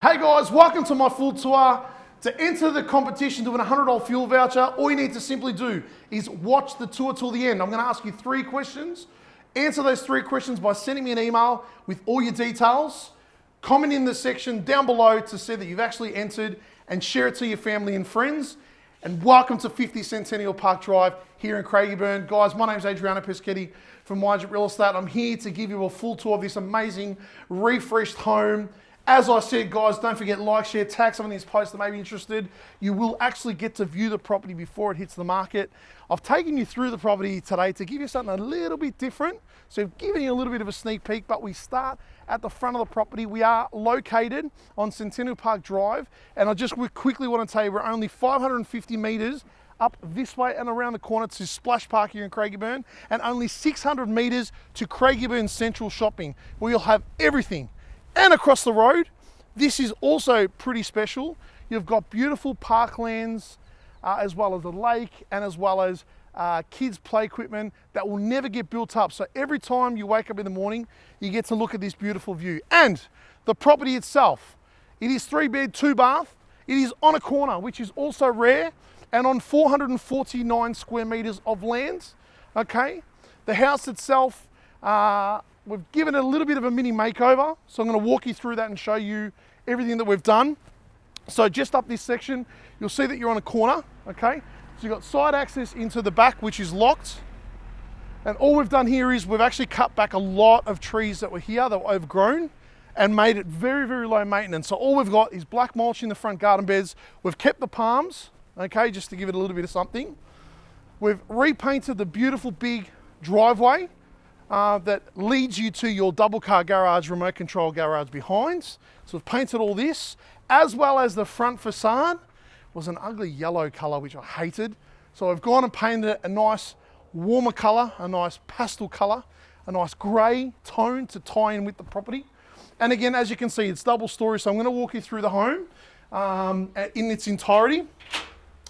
Hey guys, welcome to my full tour. To enter the competition to win a $100 fuel voucher, all you need to simply do is watch the tour till the end. I'm going to ask you 3 questions. Answer those 3 questions by sending me an email with all your details. Comment in the section down below to say that you've actually entered and share it to your family and friends. And welcome to 50 Centennial Park Drive here in Craigieburn. Guys, my name is Adriano Persicheti from myagentrealestate. I'm here to give you a full tour of this amazing refreshed home. As I said, guys, don't forget like, share, tag some of these posts that may be interested. You will actually get to view the property before it hits the market. I've taken you through the property today to give you something a little bit different. So I've given you a little bit of a sneak peek, but we start at the front of the property. We are located on Centennial Park Drive, and I just quickly want to tell you we're only 550 metres up this way and around the corner to Splash Park here in Craigieburn, and only 600 metres to Craigieburn Central Shopping, where you'll have everything. And across the road, this is also pretty special. You've got beautiful parklands, as well as a lake, and as well as kids' play equipment that will never get built up. So every time you wake up in the morning, you get to look at this beautiful view. And the property itself, it is 3-bed, 2-bath. It is on a corner, which is also rare, and on 449 square meters of land. Okay, the house itself, we've given it a little bit of a mini makeover, so I'm going to walk you through that and show you everything that we've done. So just up this section, you'll see that you're on a corner, okay? So you've got side access into the back, which is locked. And all we've done here is we've actually cut back a lot of trees that were here that were overgrown and made it very, very low maintenance. So all we've got is black mulch in the front garden beds. We've kept the palms, okay, just to give it a little bit of something. We've repainted the beautiful big driveway that leads you to your double car garage, remote control garage behind. So we've painted all this, as well as the front facade was an ugly yellow color, which I hated. So I've gone and painted it a nice warmer color, a nice pastel color, a nice gray tone to tie in with the property. And again, as you can see, it's double story. So I'm going to walk you through the home in its entirety.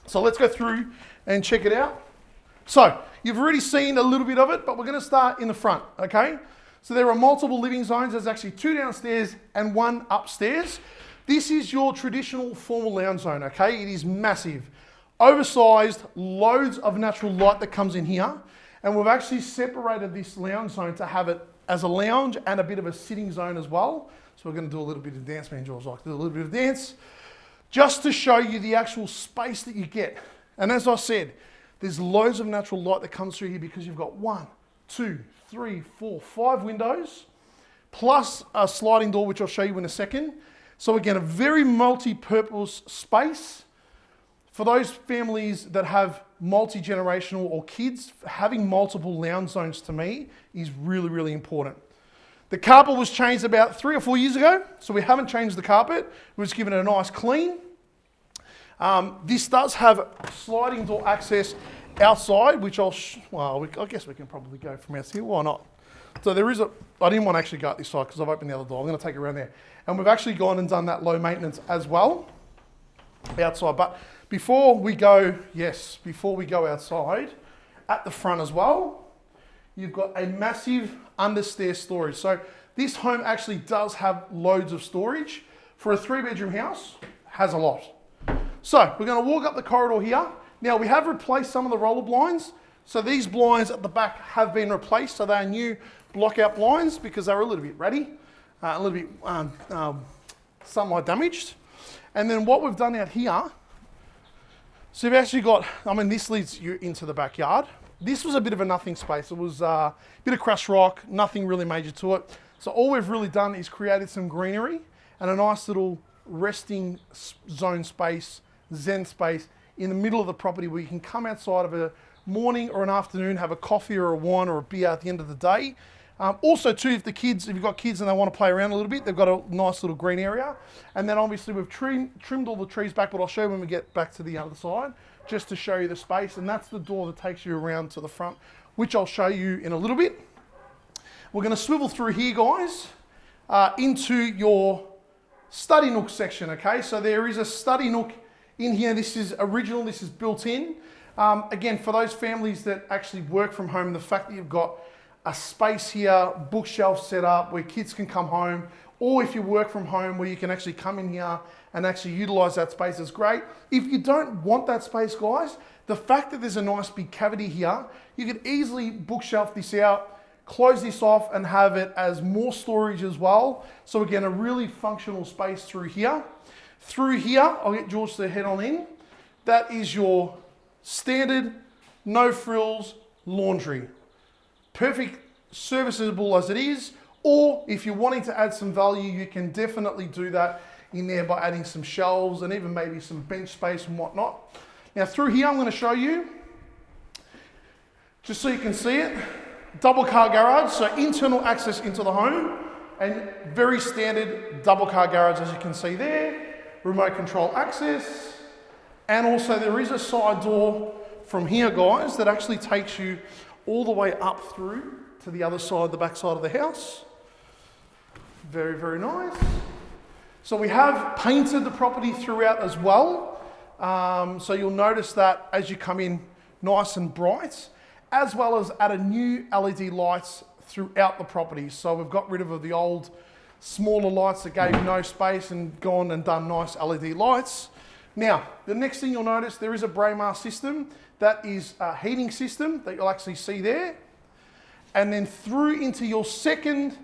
So let's go through and check it out. So you've already seen a little bit of it, but we're going to start in the front, okay? So there are multiple living zones. There's actually 2 downstairs and 1 upstairs. This is your traditional formal lounge zone, okay? It is massive, oversized, loads of natural light that comes in here. And we've actually separated this lounge zone to have it as a lounge and a bit of a sitting zone as well. So we're going to do a little bit of dance, man. George likes to do a little bit of dance, just to show you the actual space that you get. And as I said, there's loads of natural light that comes through here because you've got 1, 2, 3, 4, 5 windows, plus a sliding door, which I'll show you in a second. So again, a very multi-purpose space. For those families that have multi-generational or kids, having multiple lounge zones to me is really, really important. The carpet was changed about 3 or 4 years ago, so we haven't changed the carpet. We've just given it a nice clean. This does have sliding door access outside, which I guess we can probably go from out here. Why not? So there is I didn't want to actually go up this side because I've opened the other door. I'm going to take it around there. And we've actually gone and done that low maintenance as well outside. But before we go outside, at the front as well, you've got a massive understairs storage. So this home actually does have loads of storage. For a 3-bedroom house, has a lot. So we're going to walk up the corridor here. Now we have replaced some of the roller blinds. So these blinds at the back have been replaced. So they are new blockout blinds because they were a little bit ratty, a little bit sunlight damaged. And then what we've done out here, so you've actually got, this leads you into the backyard. This was a bit of a nothing space. It was a bit of crushed rock, nothing really major to it. So all we've really done is created some greenery and a nice little resting zone space, zen space in the middle of the property where you can come outside of a morning or an afternoon, have a coffee or a wine or a beer at the end of the day. Also too, if you've got kids and they want to play around a little bit, they've got a nice little green area. And then obviously we've trimmed all the trees back, but I'll show you when we get back to the other side, just to show you the space. And that's the door that takes you around to the front, which I'll show you in a little bit. We're going to swivel through here, guys, into your study nook section, okay? So there is a study nook in here. This is original, this is built in. Again, for those families that actually work from home, the fact that you've got a space here, bookshelf set up where kids can come home, or if you work from home where you can actually come in here and actually utilize that space is great. If you don't want that space, guys, the fact that there's a nice big cavity here, you could easily bookshelf this out, close this off and have it as more storage as well. So again, a really functional space through here. Through here, I'll get George to head on in. That is your standard, no frills laundry. Perfect, serviceable as it is, or if you're wanting to add some value, you can definitely do that in there by adding some shelves and even maybe some bench space and whatnot. Now through here, I'm going to show you, just so you can see it, double car garage, so internal access into the home, and very standard double car garage as you can see there, remote control access, and also there is a side door from here, guys, that actually takes you all the way up through to the other side, the back side of the house. Very, very nice. So we have painted the property throughout as well. So you'll notice that as you come in nice and bright, as well as added new LED lights throughout the property. So we've got rid of the old smaller lights that gave no space and gone and done nice LED lights. Now, the next thing you'll notice, there is a Braemar system. That is a heating system that you'll actually see there. And then through into your second,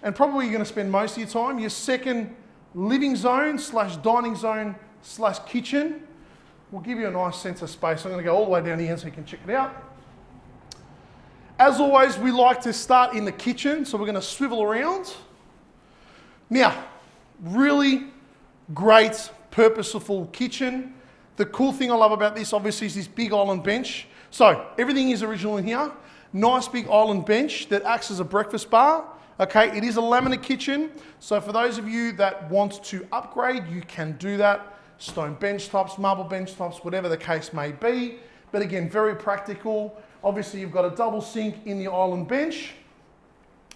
and probably you're going to spend most of your time, your second living zone / dining zone / kitchen. We'll give you a nice sense of space. I'm going to go all the way down here so you can check it out. As always, we like to start in the kitchen, so we're going to swivel around. Now, really great, purposeful kitchen. The cool thing I love about this, obviously, is this big island bench. So everything is original in here. Nice big island bench that acts as a breakfast bar. Okay, it is a laminate kitchen. So for those of you that want to upgrade, you can do that. Stone bench tops, marble bench tops, whatever the case may be. But again, very practical. Obviously, you've got a double sink in the island bench.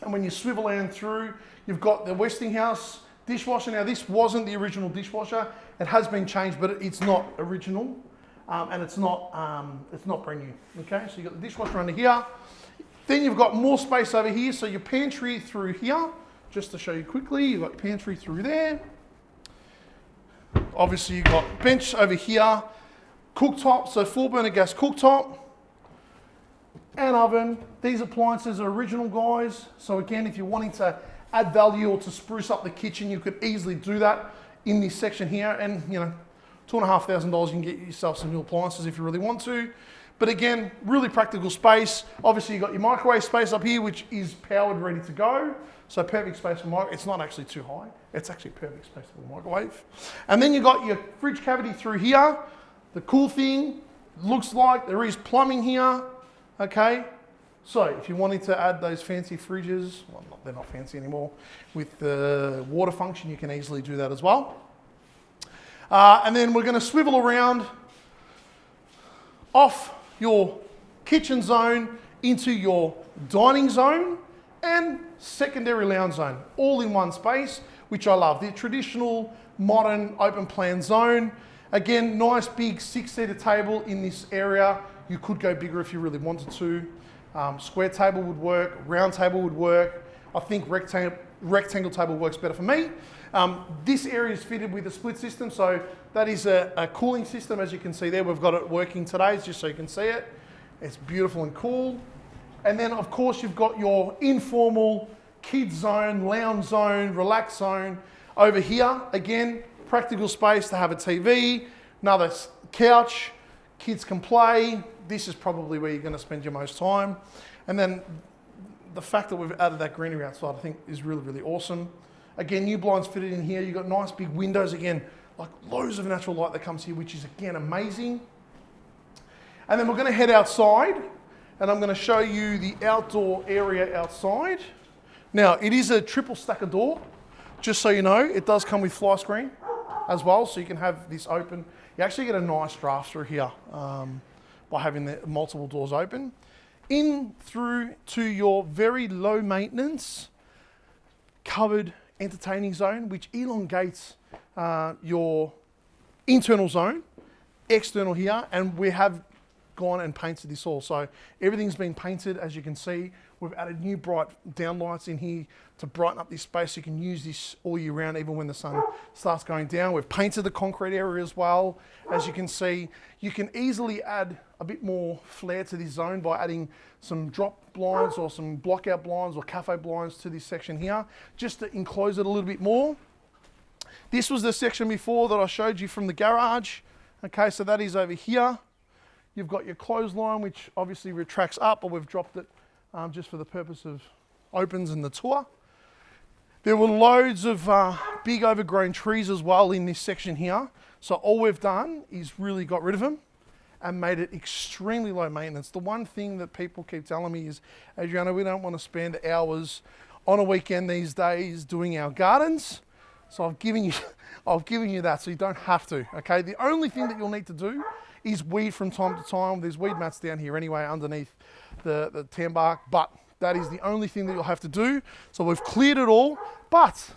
And when you swivel in through, you've got the Westinghouse dishwasher. Now, this wasn't the original dishwasher. It has been changed, but it's not original. And it's not brand new. Okay, so you've got the dishwasher under here. Then you've got more space over here. So your pantry through here, just to show you quickly, you've got pantry through there. Obviously, you've got bench over here, cooktop, so 4-burner gas cooktop, and oven. These appliances are original, guys. So again, if you're wanting to add value or to spruce up the kitchen, you could easily do that in this section here. And you know, $2,500, you can get yourself some new appliances if you really want to. But again, really practical space. Obviously, you've got your microwave space up here, which is powered, ready to go. So perfect space for microwave. It's not actually too high. It's actually perfect space for the microwave. And then you've got your fridge cavity through here. The cool thing, looks like there is plumbing here. Okay, so if you're wanting to add those fancy fridges, well, they're not fancy anymore, with the water function, you can easily do that as well. And then we're going to swivel around off your kitchen zone into your dining zone and secondary lounge zone, all in one space, which I love. The traditional, modern, open plan zone. Again, nice big 6-seater table in this area. You could go bigger if you really wanted to. Square table would work, round table would work. I think rectangle table works better for me. This area is fitted with a split system, so that is a cooling system, as you can see there. We've got it working today, just so you can see it. It's beautiful and cool. And then, of course, you've got your informal kids zone, lounge zone, relax zone over here. Again, practical space to have a TV, another couch, kids can play. This is probably where you're going to spend your most time. And then the fact that we've added that greenery outside, I think, is really, really awesome. Again, new blinds fitted in here. You've got nice big windows, again, like loads of natural light that comes here, which is, again, amazing. And then we're going to head outside, and I'm going to show you the outdoor area outside. Now, it is a triple stacker door, just so you know. It does come with fly screen as well, so you can have this open. You actually get a nice draft through here by having the multiple doors open. In through to your very low maintenance covered entertaining zone, which elongates your internal zone, external here, and we have gone and painted this all. So everything's been painted, as you can see. We've added new bright downlights in here to brighten up this space. You can use this all year round, even when the sun starts going down. We've painted the concrete area as well. As you can see, you can easily add a bit more flair to this zone by adding some drop blinds or some blockout blinds or cafe blinds to this section here, just to enclose it a little bit more. This was the section before that I showed you from the garage. Okay, so that is over here. You've got your clothesline, which obviously retracts up, but we've dropped it just for the purpose of opens in the tour. There were loads of big overgrown trees as well in this section here. So all we've done is really got rid of them and made it extremely low maintenance. The one thing that people keep telling me is, Adriano, we don't want to spend hours on a weekend these days doing our gardens. So I've given you that, so you don't have to, okay? The only thing that you'll need to do is weed from time to time. There's weed mats down here anyway underneath the tan bark, but that is the only thing that you'll have to do. So we've cleared it all, but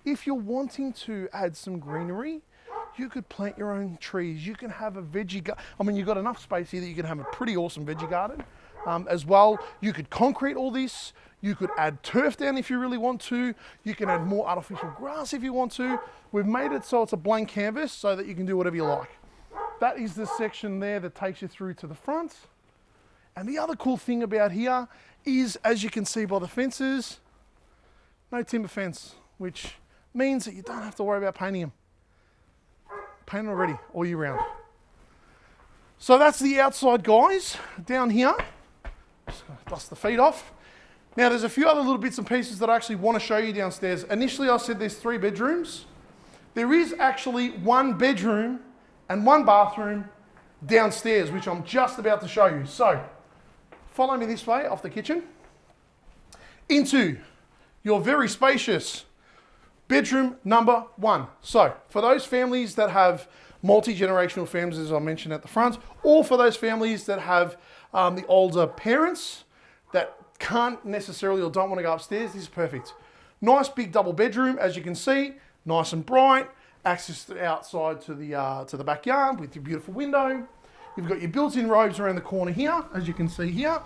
if you're wanting to add some greenery, you could plant your own trees. You can have a veggie garden. I mean, you've got enough space here that you can have a pretty awesome veggie garden as well. You could concrete all this. You could add turf down if you really want to. You can add more artificial grass if you want to. We've made it so it's a blank canvas so that you can do whatever you like. That is the section there that takes you through to the front. And the other cool thing about here is, as you can see by the fences, no timber fence, which means that you don't have to worry about painting them. Painted already all year round. So that's the outside, guys. Down here, just gonna dust the feet off. Now there's a few other little bits and pieces that I actually want to show you downstairs. Initially I said there's 3 bedrooms. There is actually 1 bedroom and 1 bathroom downstairs, which I'm just about to show you. So follow me this way off the kitchen into your very spacious bedroom number 1. So for those families that have multi-generational families, as I mentioned at the front, or for those families that have the older parents that can't necessarily or don't want to go upstairs, this is perfect. Nice big double bedroom, as you can see, nice and bright, access to outside to the backyard with your beautiful window. You've got your built-in robes around the corner here, as you can see here.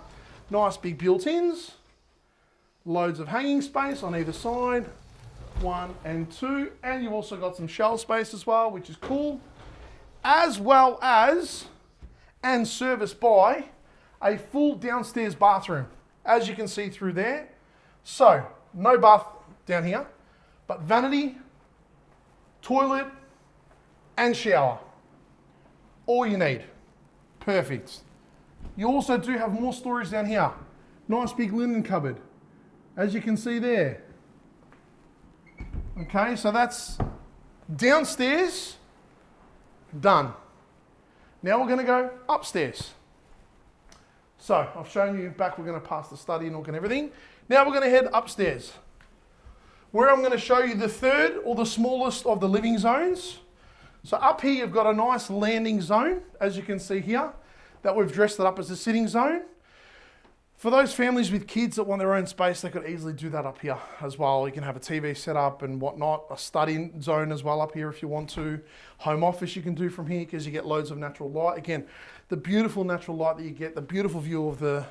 Nice big built-ins, loads of hanging space on either side, 1 and 2, and you've also got some shelf space as well, which is cool, as well as, and serviced by, a full downstairs bathroom, as you can see through there. So, no bath down here, but vanity, toilet, and shower. All you need. Perfect. You also do have more storage down here. Nice big linen cupboard, as you can see there. Okay, so that's downstairs, done. Now we're going to go upstairs. So I've shown you back, we're going to pass the study, nook and everything. Now we're going to head upstairs, where I'm going to show you the third or the smallest of the living zones. So up here you've got a nice landing zone, as you can see here, that we've dressed it up as a sitting zone. For those families with kids that want their own space, they could easily do that up here as well. You can have a TV set up and whatnot, a study zone as well up here if you want to. Home office you can do from here because you get loads of natural light. Again, the beautiful natural light that you get, the beautiful view of the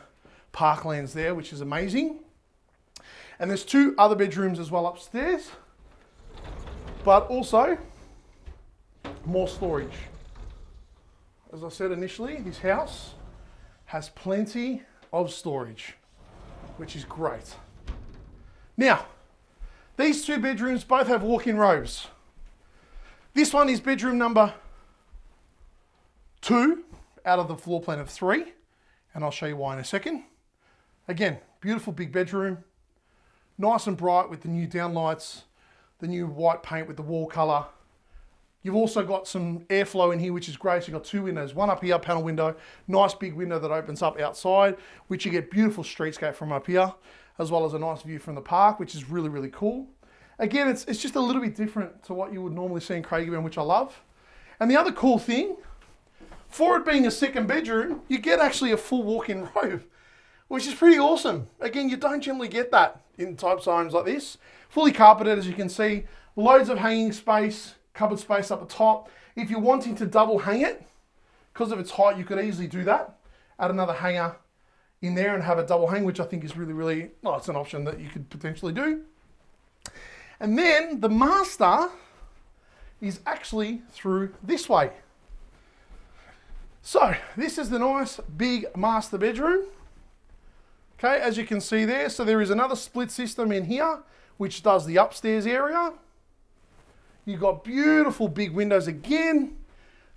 parklands there, which is amazing. And there's 2 other bedrooms as well upstairs, but also more storage. As I said initially, this house has plenty of storage, which is great. Now, these 2 bedrooms both have walk-in robes. This one is bedroom number 2 out of the floor plan of 3, and I'll show you why in a second. Again, beautiful big bedroom, nice and bright with the new downlights, the new white paint with the wall colour. You've also got some airflow in here, which is great. So you've got 2 windows, one up here, panel window, nice big window that opens up outside, which you get beautiful streetscape from up here, as well as a nice view from the park, which is really, really cool. Again, it's just a little bit different to what you would normally see in Craigieburn, which I love. And the other cool thing, for it being a 2nd bedroom, you get actually a full walk-in robe, which is pretty awesome. Again, you don't generally get that in type zones like this. Fully carpeted, as you can see, loads of hanging space, cupboard space up the top. If you're wanting to double hang it, because of its height, you could easily do that. Add another hanger in there and have a double hang, which I think is really, really, well, it's an option that you could potentially do. And then the master is actually through this way. So this is the nice big master bedroom. Okay, as you can see there, so there is another split system in here, which does the upstairs area. You've got beautiful big windows again.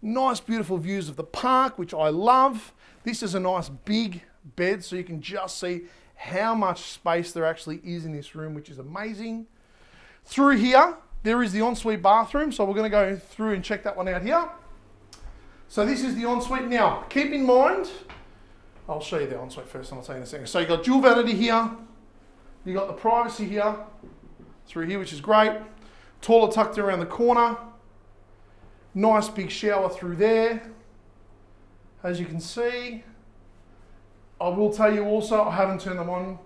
Nice beautiful views of the park, which I love. This is a nice big bed, so you can just see how much space there actually is in this room, which is amazing. Through here, there is the ensuite bathroom, so we're going to go through and check that one out here. So this is the ensuite. Now, keep in mind, I'll show you the ensuite first and I'll tell you in a second. So you've got dual vanity here. You've got the privacy here, through here, which is great. Toilet tucked around the corner. Nice big shower through there. As you can see, I will tell you also, I haven't turned them on,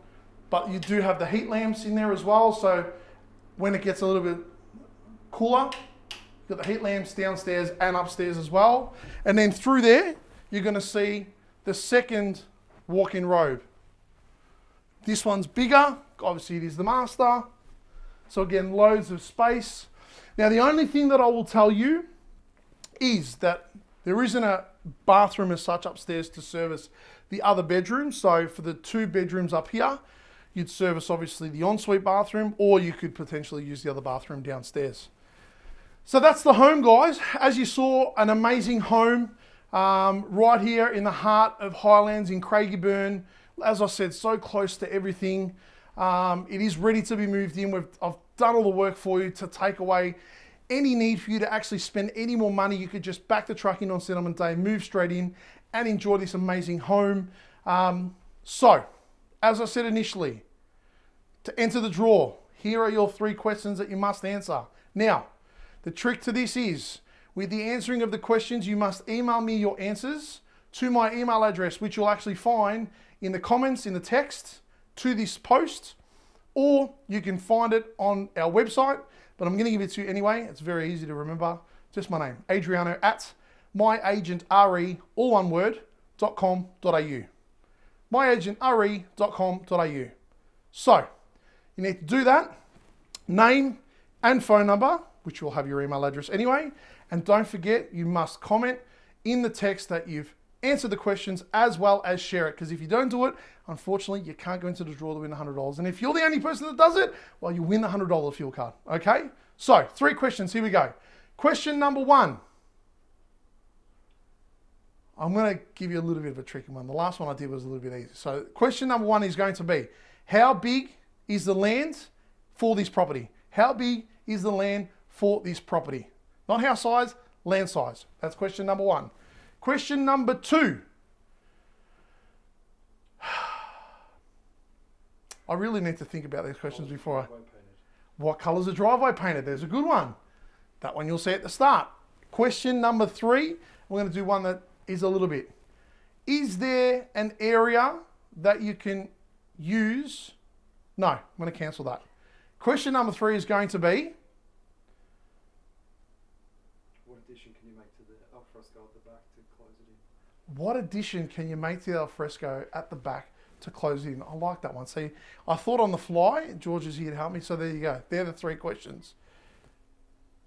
but you do have the heat lamps in there as well. So when it gets a little bit cooler, you've got the heat lamps downstairs and upstairs as well. And then through there, you're going to see the second walk-in robe. This one's bigger. Obviously, it is the master. So again, loads of space. Now, the only thing that I will tell you is that there isn't a bathroom as such upstairs to service the other bedrooms. So for the 2 bedrooms up here, you'd service obviously the ensuite bathroom, or you could potentially use the other bathroom downstairs. So that's the home, guys. As you saw, an amazing home right here in the heart of Highlands in Craigieburn. As I said, so close to everything. It is ready to be moved in. I've done all the work for you to take away any need for you to actually spend any more money. You could just back the truck in on settlement day, move straight in and enjoy this amazing home. So, as I said initially, to enter the draw, here are your 3 questions that you must answer. Now, the trick to this is, with the answering of the questions, you must email me your answers to my email address, which you'll actually find in the comments, in the text to this post, or you can find it on our website, but I'm going to give it to you anyway. It's very easy to remember. Just my name, Adriano at myagentrealestate, all one word, .com.au. myagentrealestate.com.au. So, you need to do that, name and phone number, which will have your email address anyway, and don't forget, you must comment in the text that you've answered the questions as well as share it, because if you don't do it, unfortunately, you can't go into the draw to win $100. And if you're the only person that does it, well, you win the $100 fuel card, okay? So, 3 questions, here we go. Question number 1. I'm going to give you a little bit of a tricky one. The last one I did was a little bit easy. So, question number 1 is going to be, how big is the land for this property? How big is the land for this property? Not house size, land size. That's question number 1. Question number 2. I really need to think about these questions before What colour is the driveway painted? There's a good one. That one you'll see at the start. Question number 3. We're going to do one that is a little bit. Is there an area that you can use? No, I'm going to cancel that. Question number 3 is going to be, what addition can you make to the alfresco at the back to close it in? What addition can you make to the alfresco at the back to close it in? I like that one. See, I thought on the fly. George is here to help me. So there you go. They're the 3 questions.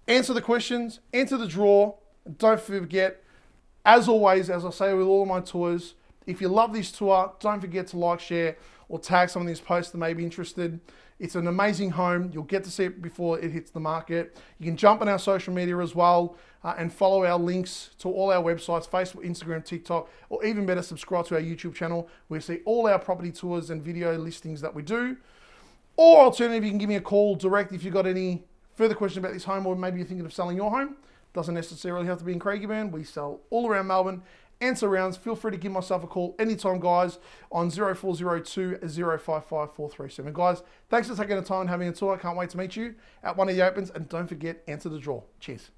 Answer the questions, enter the draw, and don't forget, as always, as I say with all of my tours, if you love this tour, don't forget to like, share, or tag some of these posts that may be interested. It's an amazing home. You'll get to see it before it hits the market. You can jump on our social media as well and follow our links to all our websites, Facebook, Instagram, TikTok, or even better, subscribe to our YouTube channel where you see all our property tours and video listings that we do. Or alternatively, you can give me a call direct if you've got any further questions about this home, or maybe you're thinking of selling your home. Doesn't necessarily have to be in Craigieburn. We sell all around Melbourne and surrounds. Feel free to give myself a call anytime, guys, on 0402 055 437. Guys, thanks for taking the time and having a tour. I can't wait to meet you at one of the opens. And don't forget, enter the draw. Cheers.